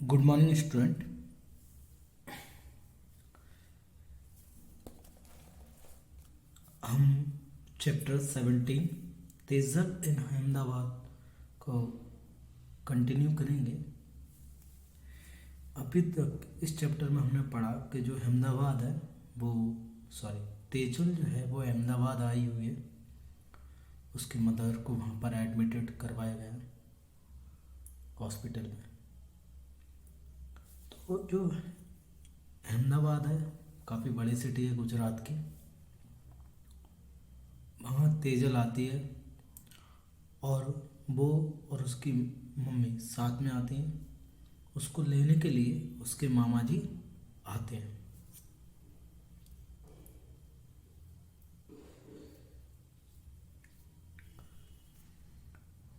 Good morning student. हम chapter 17 Tejal इन अहमदाबाद को continue करेंगे। अभी तक इस चैप्टर में हमने पढ़ा कि जो अहमदाबाद है वो तेजल जो है वो अहमदाबाद आई हुई है। उसकी मदर को वहाँ पर एडमिटेड करवाया गया हॉस्पिटल में। तो जो अहमदाबाद है काफ़ी बड़ी सिटी है गुजरात की। वहाँ तेजल आती है और वो और उसकी मम्मी साथ में आती हैं। उसको लेने के लिए उसके मामा जी आते हैं।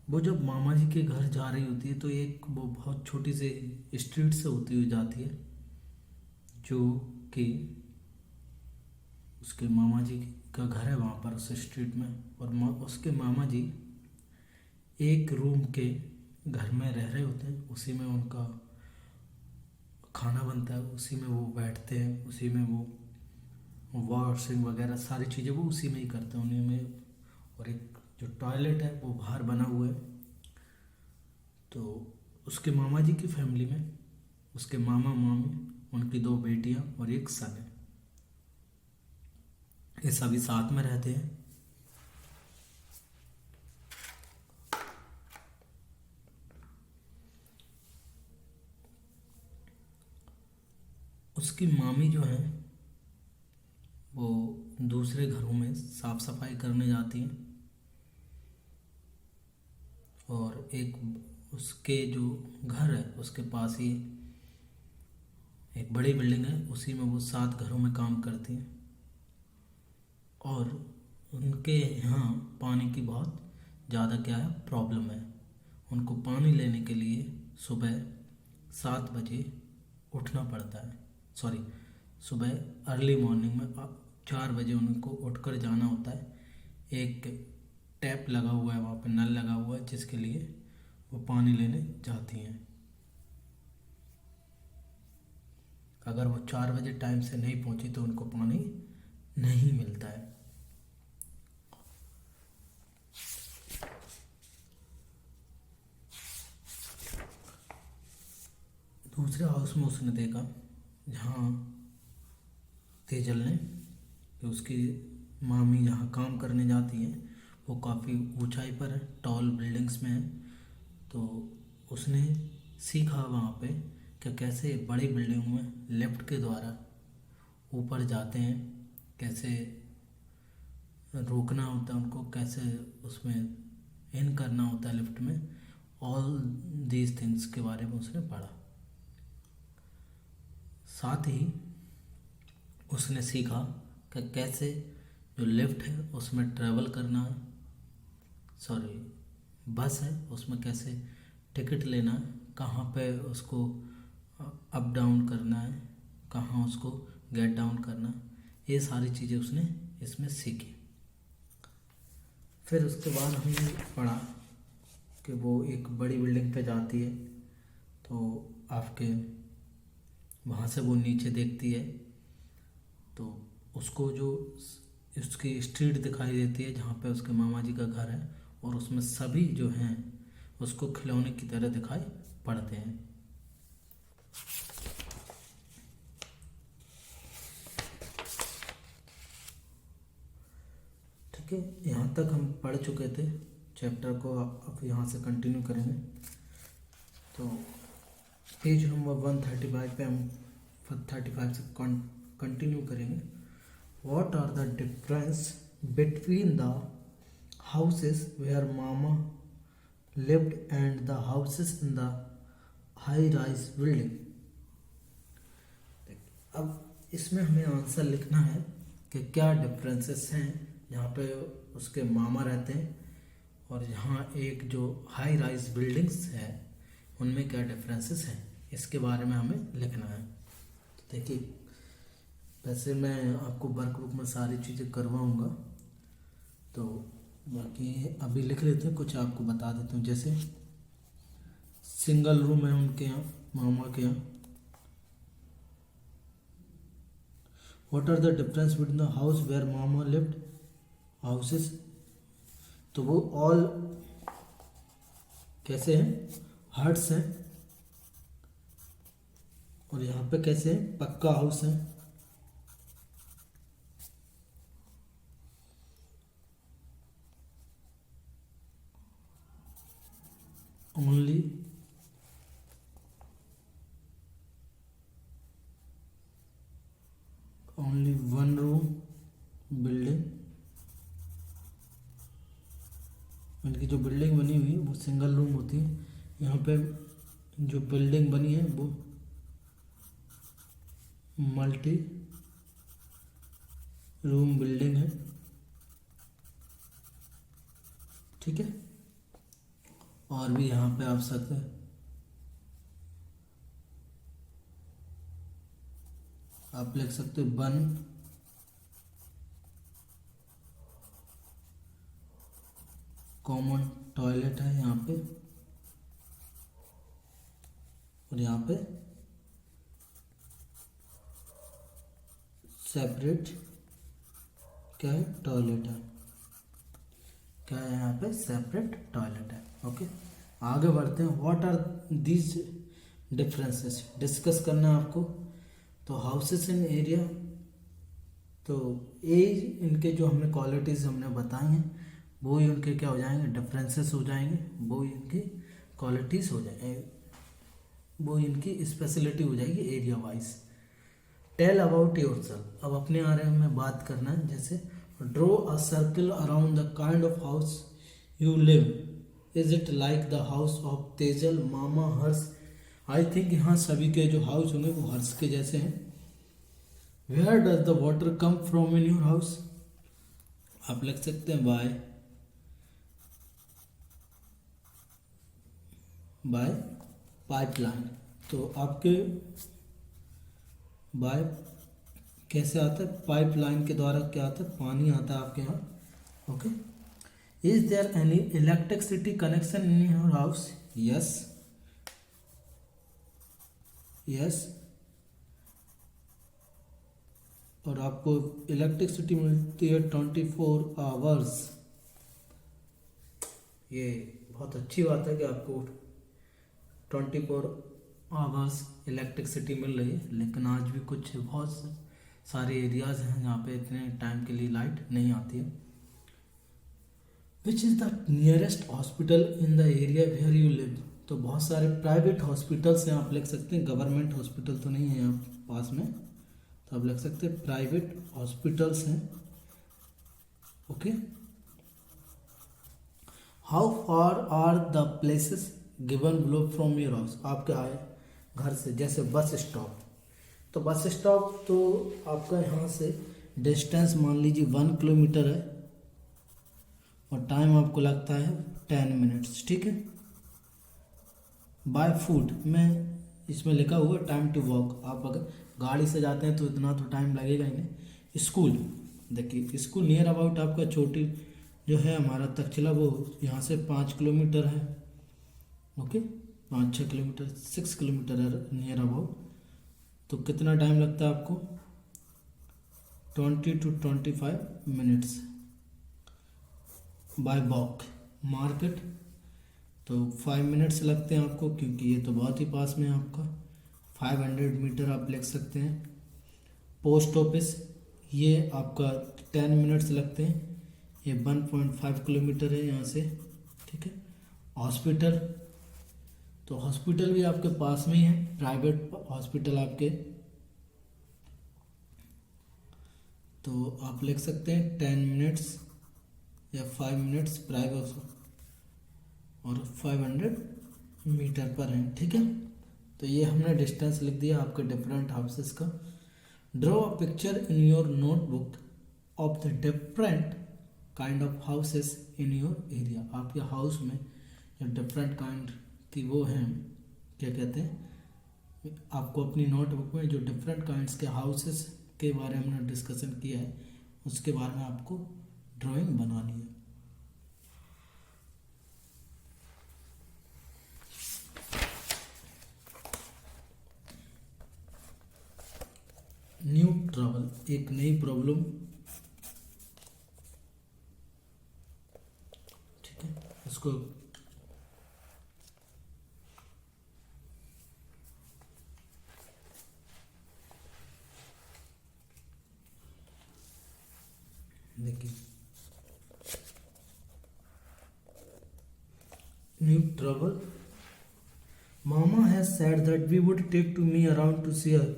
वो जब मामा जी के घर जा रही होती है तो एक वो बहुत छोटी सी स्ट्रीट से होती हुई जाती है जो कि उसके मामा जी का घर है वहाँ पर उस स्ट्रीट में। और उसके मामा जी एक रूम के घर में रह रहे होते हैं। उसी में उनका खाना बनता है, उसी में वो बैठते हैं, उसी में वो वॉशिंग वगैरह सारी चीज़ें वो उसी में ही करते हैं उन्हीं में। और एक जो टॉयलेट है वो बाहर बना हुआ है। तो उसके मामा जी की फैमिली में उसके मामा मामी, उनकी दो बेटियां और एक सन है। ये सभी साथ में रहते हैं। उसकी मामी जो है वो दूसरे घरों में साफ सफाई करने जाती हैं। और एक उसके जो घर है उसके पास ही एक बड़ी बिल्डिंग है, उसी में वो 7 घरों में काम करती हैं। और उनके यहाँ पानी की बहुत ज़्यादा क्या है प्रॉब्लम है। उनको पानी लेने के लिए सुबह 7 बजे उठना पड़ता है। सुबह अर्ली मॉर्निंग में 4 बजे उनको उठकर जाना होता है। एक टैप लगा हुआ है वहाँ पे, नल लगा हुआ है जिसके लिए वो पानी लेने जाती हैं। अगर वो 4 बजे टाइम से नहीं पहुंची तो उनको पानी नहीं मिलता है। दूसरे हाउस में उसने देखा जहाँ तेजल ने कि उसकी मामी जहाँ काम करने जाती है वो काफ़ी ऊंचाई पर है, टॉल बिल्डिंग्स में है। तो उसने सीखा वहाँ पे कि कैसे बड़ी बिल्डिंग में लिफ्ट के द्वारा ऊपर जाते हैं, कैसे रोकना होता है उनको, कैसे उसमें इन करना होता है लिफ्ट में। ऑल दीज थिंग्स के बारे में उसने पढ़ा। साथ ही उसने सीखा कि कैसे जो लिफ्ट है उसमें ट्रैवल करना है, बस है उसमें कैसे टिकट लेना है, कहाँ पे उसको अप डाउन करना है, कहाँ उसको गेट डाउन करना है, ये सारी चीज़ें उसने इसमें सीखी। फिर उसके बाद हमने पढ़ा कि वो एक बड़ी बिल्डिंग पे जाती है। तो आपके वहाँ से वो नीचे देखती है तो उसको जो उसकी स्ट्रीट दिखाई देती है जहाँ पे उसके मामा जी का घर है। और उसमें सभी जो हैं उसको खिलौने की तरह दिखाई पड़ते हैं। ठीक है, यहाँ तक हम पढ़ चुके थे। चैप्टर को अब यहाँ से कंटिन्यू करेंगे। तो पेज नंबर 135 पे हम 35 से कंटिन्यू करेंगे। What are the difference between the houses where Mama lived and the houses in the high-rise building? अब इसमें हमें आंसर लिखना है कि क्या डिफरेंसेस हैं जहाँ पे उसके मामा रहते हैं और यहाँ एक जो हाई राइज बिल्डिंग्स है उनमें क्या डिफरेंसेस हैं, इसके बारे में हमें लिखना है। देखिए, वैसे मैं आपको वर्कबुक में सारी चीज़ें करवाऊँगा, तो बाकी अभी लिख लेते हैं, कुछ आपको बता देता हूँ। जैसे सिंगल रूम है उनके यहाँ, मामा के यहाँ। What are the difference between the house where mama lived, houses, तो वो ऑल कैसे हैं, हट्स हैं, और यहाँ पे कैसे हैं, पक्का हाउस है। ओनली वन रूम बिल्डिंग, इनकी जो बिल्डिंग बनी हुई है वो सिंगल रूम होती है। यहाँ पे जो बिल्डिंग बनी है वो मल्टी रूम बिल्डिंग है, ठीक है। और भी यहाँ पे आप सकते हैं, आप लिख सकते हो वन कॉमन टॉयलेट है यहाँ पे, और यहाँ पे सेपरेट क्या है, टॉयलेट है, क्या है यहाँ पे, सेपरेट टॉयलेट है। ओके, आगे बढ़ते हैं। What are these differences, discuss करना है आपको। तो हाउसेस इन एरिया, तो ये इनके जो हमने क्वालिटीज़ हमने बताई हैं वो ही उनके क्या हो जाएंगे, डिफरेंसेस हो जाएंगे, वो ही इनकी क्वालिटीज़ हो जाएंगे, वो इनकी स्पेशलिटी हो जाएगी area wise. Tell about yourself, अब अपने बारे में बात करना है। जैसे draw a circle around the kind of house you live, is it like the house of Tejal, mama, Harsh. I think यहाँ सभी के जो हाउस होंगे वो हर्ष के जैसे हैं। Where does the water come from in your house, आप लिख सकते हैं बाय पाइपलाइन। तो आपके बाय कैसे आता है, पाइपलाइन के द्वारा क्या आता है, पानी आता है आपके यहाँ। Okay, is there any electricity connection in your house, yes yes, और आपको इलेक्ट्रिसिटी मिलती है 24 आवर्स। ये बहुत अच्छी बात है कि आपको 24 आवर्स इलेक्ट्रिसिटी मिल रही है, लेकिन आज भी कुछ बहुत सारे एरियाज हैं जहाँ पे इतने टाइम के लिए लाइट नहीं आती है। Which is the nearest hospital in the area where you live, तो बहुत सारे प्राइवेट हॉस्पिटल्स हैं, आप लिख सकते हैं, गवर्नमेंट हॉस्पिटल तो नहीं है यहाँ पास में, तो आप लिख सकते हैं प्राइवेट हॉस्पिटल्स हैं। Okay, how far are the places given below from your house, आपके आए घर से, जैसे बस स्टॉप, तो बस स्टॉप तो आपका यहाँ से डिस्टेंस मान लीजिए 1 किलोमीटर है, और टाइम आपको लगता है 10 मिनट्स, ठीक है। बाय फूड में इसमें लिखा हुआ टाइम टू वॉक, आप अगर गाड़ी से जाते हैं तो इतना तो टाइम लगेगा ही नहीं। स्कूल, देखिए स्कूल नियर अबाउट आपका छोटी जो है हमारा तक्षशिला, वो यहाँ से 5 किलोमीटर है। ओके, 5-6 किलोमीटर, 6 किलोमीटर है नियर अबाउट। तो कितना टाइम लगता है आपको, 20 to 25 minutes bye walk. Market तो 5 मिनट्स लगते हैं आपको, क्योंकि ये तो बहुत ही पास में है आपका, 500 मीटर आप लिख सकते हैं। पोस्ट ऑफिस ये आपका 10 मिनट्स लगते हैं, ये 1.5 किलोमीटर है यहाँ से, ठीक है। हॉस्पिटल, तो हॉस्पिटल भी आपके पास में ही है, प्राइवेट हॉस्पिटल आपके, तो आप लिख सकते हैं 10 मिनट्स या 5 मिनट्स प्राइवेट, और 500 मीटर पर है, ठीक है। तो ये हमने डिस्टेंस लिख दिया आपके डिफरेंट हाउसेस का। Draw a picture in your notebook of the different kind of houses in your area, आपके हाउस में जो डिफरेंट काइंड की वो हैं, क्या कहते हैं, आपको अपनी नोटबुक में जो डिफरेंट काइंड्स के हाउसेस के बारे में हमने डिस्कशन किया है उसके बारे में आपको ड्राइंग बनानी है। ट्रबल, एक नई प्रॉब्लम। ठीक है, इसको देखिए, न्यू ट्रबल। मामा has said that we would take to me around to see her.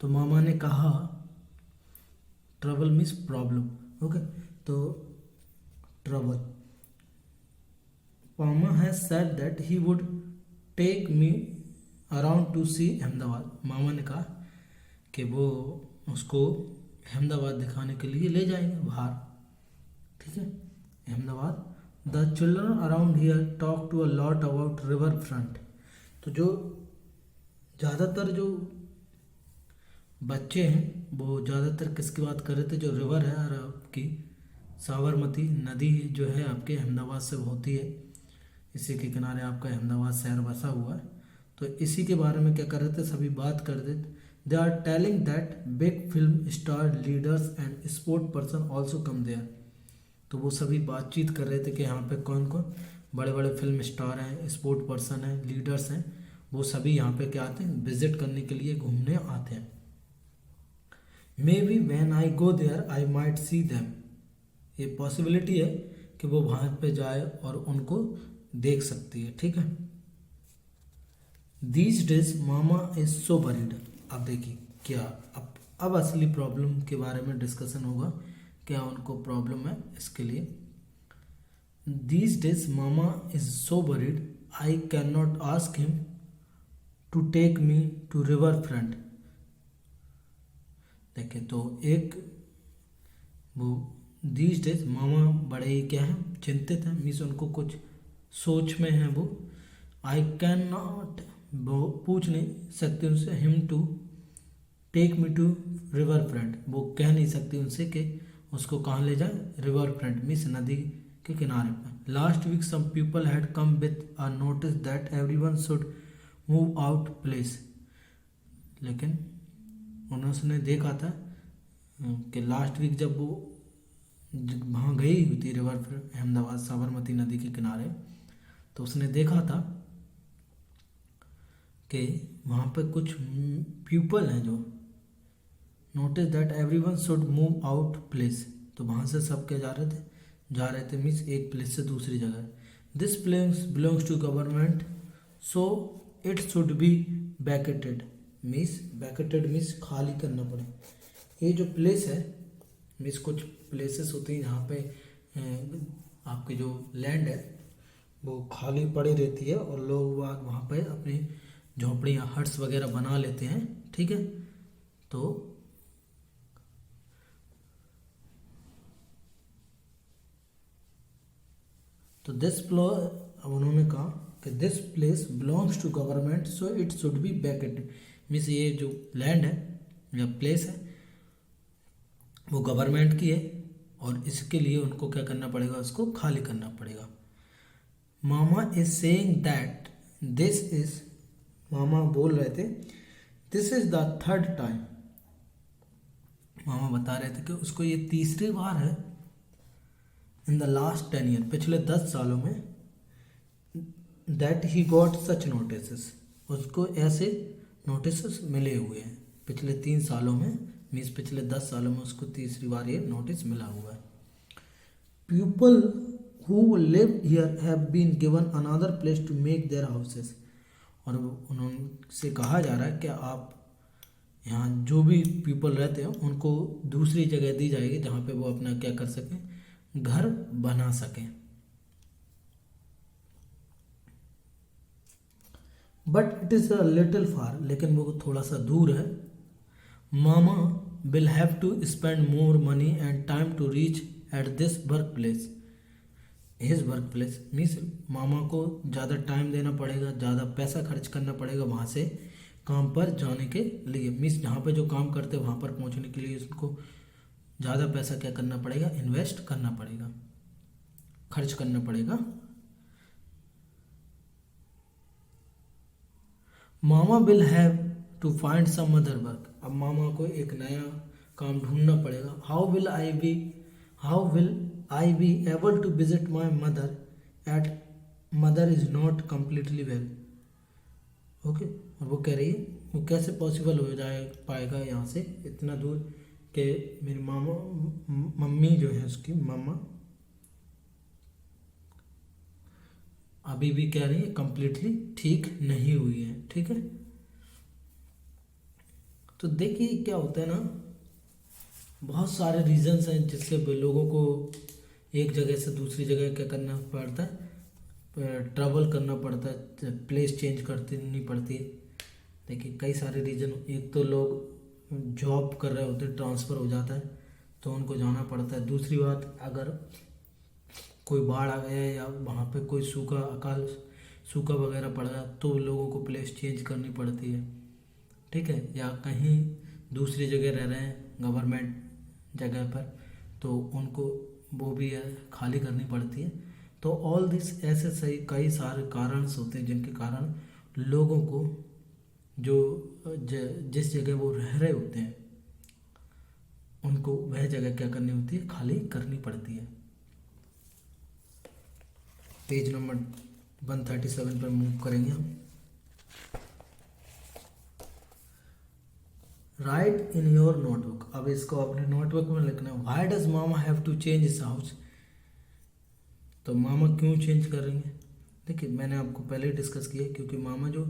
तो मामा ने कहा, ट्रबल मीन्स प्रॉब्लम। ओके, तो ट्रबल, मामा has said that he would take me around to see Ahmedabad. मामा ने कहा कि वो उसको अहमदाबाद दिखाने के लिए ले जाएंगे बाहर। ठीक है, Ahmedabad. The children around here talk to a lot about river front. तो जो ज़्यादातर जो बच्चे हैं वो ज़्यादातर किसकी बात कर रहे थे, जो रिवर है और आपकी साबरमती नदी जो है आपके अहमदाबाद से होती है, इसी के किनारे आपका अहमदाबाद शहर बसा हुआ है। तो इसी के बारे में क्या कर रहे थे, सभी बात कर रहे थे। They are telling that big film star leaders and sport person also come there. तो वो सभी बातचीत कर रहे थे कि यहाँ पे कौन कौन बड़े बड़े फिल्म स्टार हैं, स्पोर्ट पर्सन हैं, लीडर्स हैं, वो सभी यहाँ पे क्या आते हैं, विजिट करने के लिए, घूमने आते हैं। Maybe when I go there I might see them. ये पॉसिबिलिटी है कि वो वहाँ पे जाए और उनको देख सकती है। ठीक है, these days mama is so worried. अब देखिए क्या, अब असली प्रॉब्लम के बारे में डिस्कशन होगा, क्या उनको प्रॉब्लम है इसके लिए। These days mama is so worried I can not ask him to take me to river front. देखिए, तो एक वो दीज डेज मामा बड़े ही क्या है, चिंतित हैं, मीन्स उनको कुछ सोच में है वो। आई कैन नॉट, वो पूछ नहीं सकते उनसे, him to take me to river front, वो कह नहीं सकती उनसे कि उसको कहाँ ले जाए, रिवर फ्रंट मीन्स नदी के किनारे पर। Last week some people had come with a notice that everyone should move out place. लेकिन उन्होंने देखा था कि लास्ट वीक जब वो वहाँ गई हुई थी रिवर फ्रंट, अहमदाबाद साबरमती नदी के किनारे, तो उसने देखा था कि वहाँ पे कुछ पीपल हैं जो notice that everyone should move out place. तो वहाँ से सब क्या जा रहे थे मीन्स एक प्लेस से दूसरी जगह। This place belongs to government so it should be vacated. Vacated means खाली करना पड़े। ये जो प्लेस है मीन्स कुछ प्लेसेस होती हैं जहाँ पे आपकी जो लैंड है वो खाली पड़ी रहती है और लोग वहाँ पे अपनी झोपड़ियाँ, हट्स वगैरह बना लेते हैं। ठीक है, तो दिस प्लो, अब उन्होंने कहा कि this place belongs to government so it should be vacated. Means ये जो लैंड है या प्लेस है वो गवर्नमेंट की है और इसके लिए उनको क्या करना पड़ेगा, उसको खाली करना पड़ेगा। मामा is saying that this is, मामा बोल रहे थे, this is the third time. मामा बता रहे थे कि उसको ये तीसरी बार है इन द लास्ट 10 ईयर, पिछले 10 सालों में, that he got such notice, उसको ऐसे नोटिस मिले हुए हैं पिछले 3 सालों में, मीन्स पिछले 10 सालों में उसको तीसरी बार ये नोटिस मिला हुआ है। People who live here have been given another place to make their houses. और उन्होंने कहा जा रहा है कि आप यहाँ जो भी पीपल रहते हैं उनको दूसरी जगह दी जाएगी जहाँ पे वो अपना क्या कर सकें, घर बना सकें। But it is a little far, लेकिन वो थोड़ा सा दूर है। मामा will have to spend more money and time to reach at this work place. His work place means मामा को ज़्यादा टाइम देना पड़ेगा, ज़्यादा पैसा खर्च करना पड़ेगा वहाँ से काम पर जाने के लिए। मीन्स जहाँ पे जो काम करते हैं वहाँ पर पहुँचने के लिए उसको ज़्यादा पैसा क्या करना पड़ेगा, इन्वेस्ट करना पड़ेगा, खर्च करना पड़ेगा। मामा will have to find some other work. अब मामा को एक नया काम ढूंढना पड़ेगा। How will I be able to visit my mother at mother is not completely well. Okay, और वो कह रही है वो कैसे पॉसिबल हो जाए पाएगा यहाँ से इतना दूर कि मेरी मम्मी जो है उसकी मामा अभी भी कह रही है कंप्लीटली ठीक नहीं हुई है। ठीक है, तो देखिए क्या होता है ना, बहुत सारे रीजंस हैं जिससे लोगों को एक जगह से दूसरी जगह क्या करना पड़ता है, ट्रैवल करना पड़ता है, प्लेस चेंज करनी पड़ती है। देखिए कई सारे रीज़न, एक तो लोग जॉब कर रहे होते हैं, ट्रांसफ़र हो जाता है तो उनको जाना पड़ता है। दूसरी बात, अगर कोई बाढ़ आ गया या वहाँ पे कोई सूखा वगैरह पड़ गया तो लोगों को प्लेस चेंज करनी पड़ती है। ठीक है, या कहीं दूसरी जगह रह रहे हैं गवर्नमेंट जगह पर तो उनको वो भी खाली करनी पड़ती है। तो ऑल दिस ऐसे सही कई सारे कारण होते हैं जिनके कारण लोगों को जो जिस जगह वो रह रहे होते हैं उनको वह जगह क्या करनी होती है, खाली करनी पड़ती है। पेज नंबर 137 पर मूव करेंगे हम। राइट इन योर नोटबुक, अब इसको अपने नोटबुक में लिखना है। व्हाई डज मामा have to change his house, तो मामा क्यों चेंज कर रही हैं। देखिए मैंने आपको पहले ही डिस्कस किया, क्योंकि मामा जो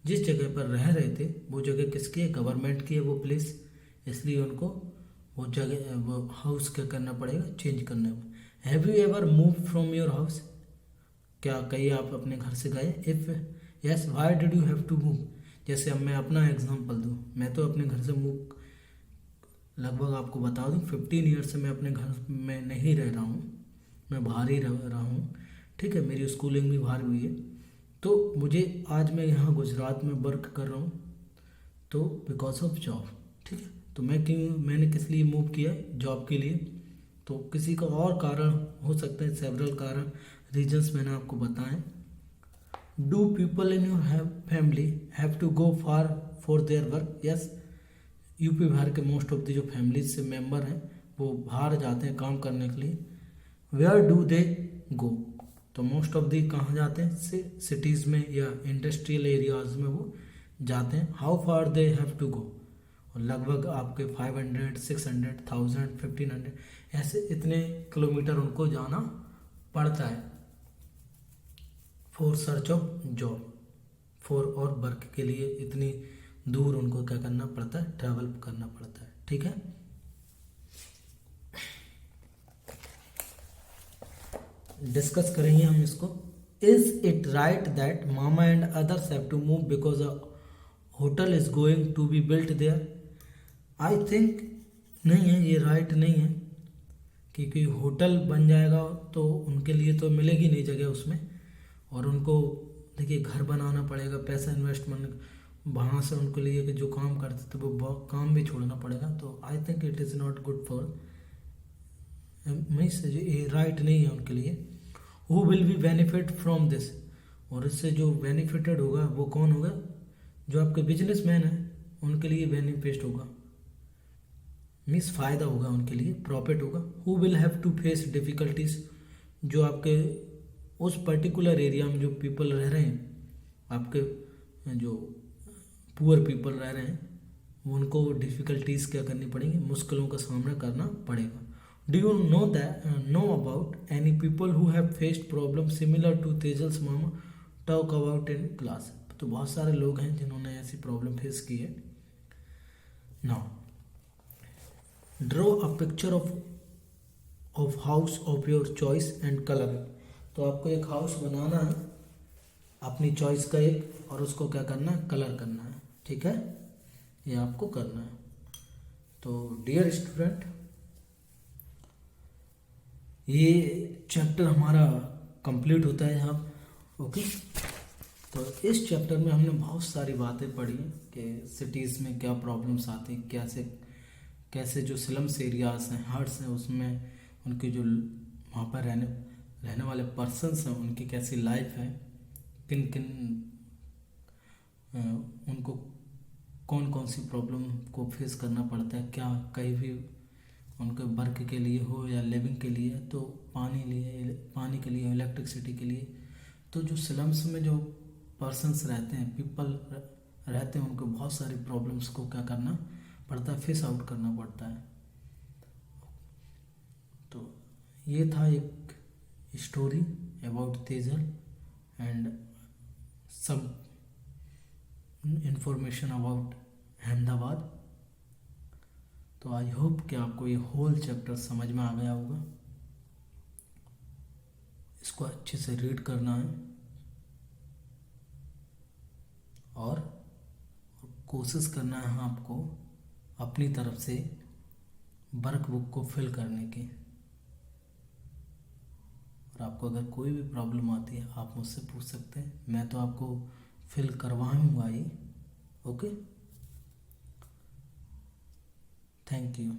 जिस जगह पर रह रहे थे वो जगह किसकी है, गवर्नमेंट की है वो प्लेस, इसलिए उनको वो जगह वो हाउस क्या करना पड़ेगा, चेंज करना में। Have you ever move from your house, क्या कहीं आप अपने घर से गए। If yes why did you have to move, जैसे अब मैं अपना एग्जांपल दूं, मैं तो अपने घर से मूव लगभग आपको बता दूं 15 ईयर से मैं अपने घर में नहीं रह रहा हूँ, मैं बाहर ही रह रहा हूँ। ठीक है, मेरी स्कूलिंग भी बाहर हुई है, तो मुझे आज मैं यहाँ गुजरात में वर्क कर रहा हूँ तो बिकॉज ऑफ जॉब। ठीक है, तो मैंने किस लिए मूव किया, जॉब के लिए। तो किसी का और कारण हो सकता है, सेवरल कारण रीजंस मैंने आपको बताएं। Do people in your family have to go far for their work, yes. UP Bihar के मोस्ट ऑफ द जो फैमिलीज से मेंबर हैं वो बाहर जाते हैं काम करने के लिए। वेयर डू दे गो, तो मोस्ट ऑफ दी कहाँ जाते हैं, सिटीज़ में या इंडस्ट्रियल एरियाज में वो जाते हैं। How far they have to go, और लगभग आपके 500, 600, 1000, 1500 ऐसे इतने किलोमीटर उनको जाना पड़ता है for search of job, for और वर्क के लिए इतनी दूर उनको क्या करना पड़ता है, ट्रैवल करना पड़ता है। ठीक है, डिस्कस करेंगे हम इसको। इज इट राइट दैट मामा and others have to move because a hotel is going to be built there. I think नहीं है, ये राइट नहीं है, क्योंकि होटल बन जाएगा तो उनके लिए तो मिलेगी नहीं जगह उसमें, और उनको देखिए घर बनाना पड़ेगा, पैसा इन्वेस्टमेंट वहाँ से उनके लिए कि जो काम करते थे वो काम भी छोड़ना पड़ेगा। तो I think it is not good for means ये राइट नहीं है उनके लिए। Who will be benefit from this, और इससे जो बेनिफिटेड होगा वो कौन होगा, जो आपके बिजनेसमैन हैं उनके लिए बेनिफिट होगा, मीन्स फ़ायदा होगा उनके लिए, प्रॉफिट होगा। Who will have to face difficulties, जो आपके उस पर्टिकुलर एरिया में जो पीपल रह रहे हैं, आपके जो पुअर पीपल रह रहे हैं उनको डिफ़िकल्टीज़ क्या करनी पड़ेंगी, मुश्किलों का सामना करना पड़ेगा। Do you know about any people who have faced problem similar to Tejal's मामा टॉक अबाउट इन क्लास, तो बहुत सारे लोग हैं जिन्होंने ऐसी प्रॉब्लम फेस की है। Now draw a picture of house of your choice and colour, तो आपको एक हाउस बनाना है अपनी चॉइस का एक, और उसको क्या करना है, कलर करना है। ठीक है, ये आपको करना है। तो डियर स्टूडेंट, ये चैप्टर हमारा कंप्लीट होता है यहाँ। ओके, तो इस चैप्टर में हमने बहुत सारी बातें पढ़ी कि सिटीज़ में क्या प्रॉब्लम्स आती हैं, कैसे जो स्लम्स एरियाज हैं, हट्स हैं, उसमें उनके जो वहाँ पर रहने वाले पर्सन्स हैं उनकी कैसी लाइफ है, किन किन उनको कौन कौन सी प्रॉब्लम को फेस करना पड़ता है, क्या कहीं भी उनके वर्क के लिए हो या लिविंग के लिए, तो पानी के लिए, इलेक्ट्रिसिटी के लिए। तो जो स्लम्स में जो पर्सन्स रहते हैं, पीपल रहते हैं, उनको बहुत सारी प्रॉब्लम्स को क्या करना पड़ता है, फेस आउट करना पड़ता है। तो ये था एक story about Tejal and some information about Ahmedabad. तो आई होप कि आपको ये होल चैप्टर समझ में आ गया होगा। इसको अच्छे से रीड करना है और कोशिश करना है आपको अपनी तरफ से वर्कबुक को फिल करने की। और आपको अगर कोई भी प्रॉब्लम आती है आप मुझसे पूछ सकते हैं, मैं तो आपको फिल करवाऊंगा ही। Okay, thank you.